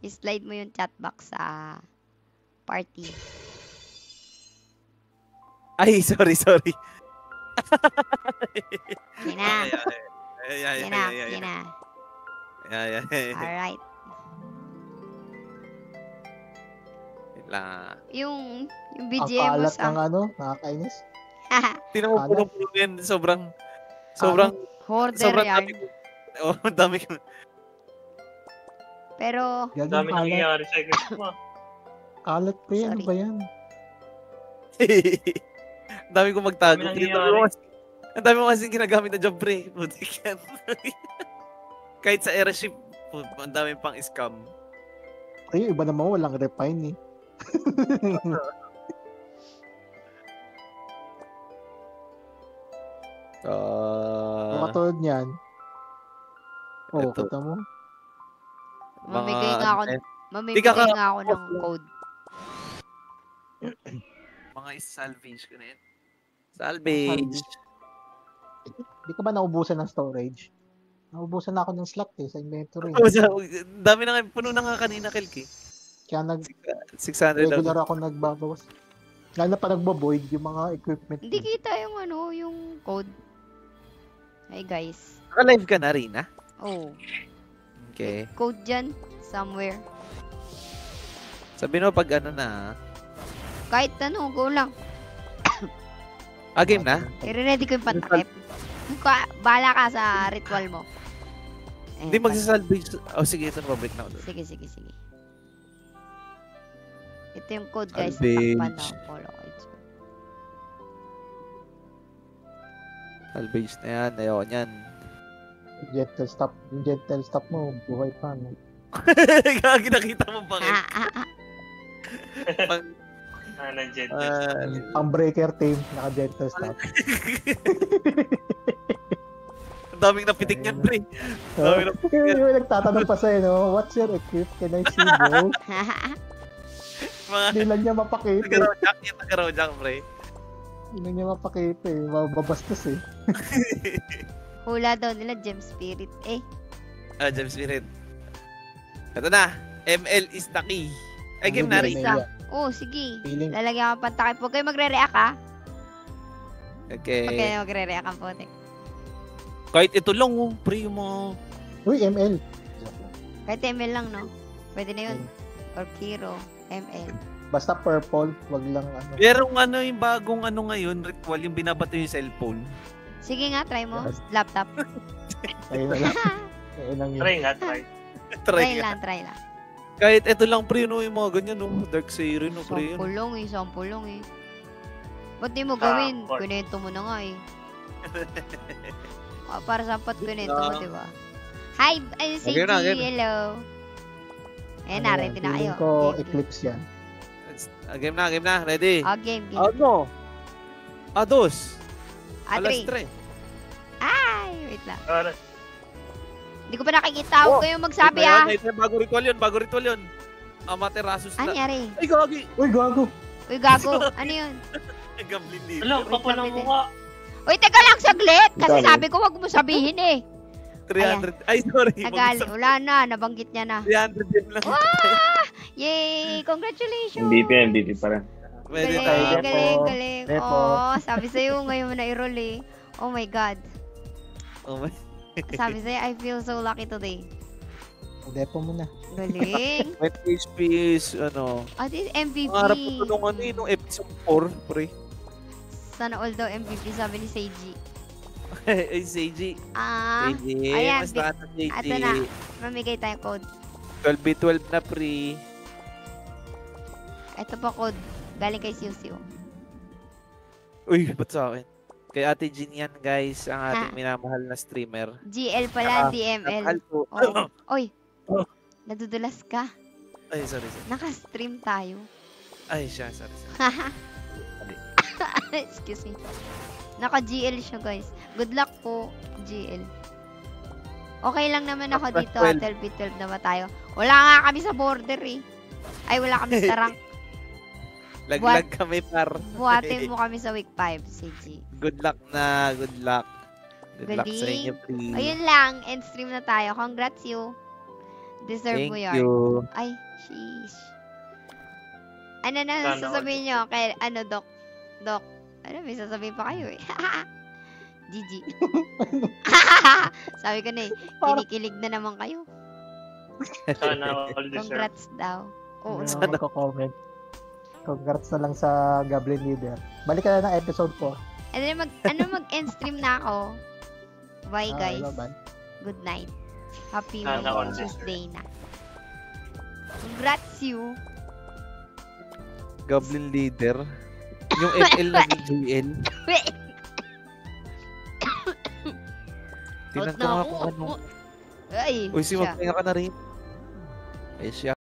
I-slide mo yung chat box sa party. Ay, sorry. Yan na. Ay. Yan na. Alright. Yung Ang BGM mo kalat sa... ng nakakainis. Tinan mo, puno-puno yan. Sobrang Hoarder yan. dami ko. Dami ko. Pero... Gaging Dami kalat. nangyayari sa equipment mo. Kalat pa yan. Ano Sorry. ba yan? Dami ko magtago. Dami nangyayari. Ang dami mo kasing ginagamit na job, pre. Butik yan. Kahit sa airship, ang dami pang scam. Ay, iba naman walang refine eh. Kung katulad niyan. Oh, Ito. kita mo. Mamigay Di ka nga ako ng code. Mga salvage ko na yan. Salvage. Di ka ba naubusan ng storage? Naubusan na ako ng slot sa inventory. Dami na nga, puno na nga kanina, Kelki. Kaya 600 regular ako nagbabawas. Lalo na pa nagbo-void yung mga equipment. Hindi kita yung yung code. Hey guys. Naka-live ka na, Rina? Oh. Okay. Code dyan. Somewhere. Sabi mo pag na. Kahit go lang. Game na? I-ready ko yung pantakip. Bahala ka sa ritual mo. Hindi magsasalvage. Sige, ito na, break na ako. Sige. Ito yung code, guys. Salvage. Takpan na. Follow codes. Salvage na yan. Ayoko niyan. Yung gentle stop mo, buhay pa. No? Gagi, nakita mo pa kayo. Nandiyan. Ang breaker team, naka-gentle stop. Ang daming napitik niyan, pre. Daming napitik yan. Yung nagtatanong pa sa'yo, no? What's your equip? Can I see, bro? Hindi lang niya mapakita. Taga-Rojak, pre. Hindi lang niya mapakita eh. Mababastos eh. Hula daw nila, Gem Spirit. Gem Spirit. Ito na. ML is the key. Game na rin. Isa. Oh, sige. Feeling. Lalagyan ka pantakip. Huwag kayo magre-react, ha? Okay. Huwag kayo magre-react ang putik. Kahit ito lang, pre, yung mga... Uy, ML. Kahit ML lang, no? Pwede na yun. Or Kiro. ML. Basta purple, wag lang Pero yung bagong ngayon, ritual, yung binabato yung cellphone. Sige nga, try mo. Yes. Laptop. Ayun na lang. Ayun lang yun. Try. Try lang. Kahit ito lang, pre, yung mga ganyan, Dark Siren, pre. Sampulong eh. Ba't di mo gawin? Or- Kunento mo na nga eh. Para sapat kunento mo, di ba? Hi, CG, Okay na. hello. Na, ready na kayo. Feeling ko Game. Eclipse yan. Game na. Ready? Game. Ano? Ados. Alas 3. 3. Ay, wait lang. Ano? Hindi ko pa nakikita. Huwag kayong magsabi, ha? Bago ritual yun. Amaterasus Ano na. nangyari? Ay, gagi. Uy, gago! Uy, gago. Ano yun? Gablin dito. Alam, kapal ng mukha. Uy, teka lang saglit. Kasi Gago. sabi ko, wag mo sabihin eh. 300. Ay, sorry. Nagali. Wala na. Nabanggit niya na. 300 din lang. Yay! Congratulations! MVP pa rin. Pwede Galing, tayo. galing. Depo. Oh, sabi sa'yo, ngayon mo na i-roll eh. Oh my God. Oh my. Sabi sa'yo, I feel so lucky today. Depo mo na. Galing. 20 HP is, This MVP. Pangarap ko nung episode 4, pre. Sana all daw MVP, sabi ni Seiji. Ay, Seiji. Seiji. ayan, Mas lahat ng Seiji. Ato na. Mamigay tayong code. 12v12 na, pre. Ito pa code. Galing kay Siu Siu. Uy, ba't sa akin? Kay Ate Jean yan, guys. Ang ating Ha? minamahal na streamer. GL pala, Ah, DML. Mahal po. Oo. Oy. Oh. Nadudulas ka. Ay, sorry. Naka-stream tayo. Ay, sorry. Excuse me. Naka-GL siya, guys. Good luck po, GL. Okay lang naman ako Plus dito. 12. 12v12 naman tayo. Wala nga kami sa border eh. Ay, wala kami sa rank. Laglag kami, par. Buhatin mo kami sa week 5, CG. Good luck na. Good luck. Good luck sa Galing. inyo, pre. Ayun lang. End stream na tayo. Congrats you. Deserve Thank mo yan. you. Ay, sheesh. Ano na Sana sasabihin nyo? Kay, ano, Doc? Doc, ano, may sasabihin pa kayo eh. GG. Sabi ko na eh, kinikilig na naman kayo. Sana all deserve. Congrats daw. Oo. Ano ako comment. Congrats na lang sa Goblin Leader. Balik ka na ng episode 4. Mag-end stream na ako. Bye guys. Bye. Good night. Happy Sana all Tuesday na. Congrats you. Goblin Leader. Yung ML na GL. Out Tinan ko na nga ako. kung ano. Ay, Uy, si siya. magpahinga ka na rin. Ay, siya.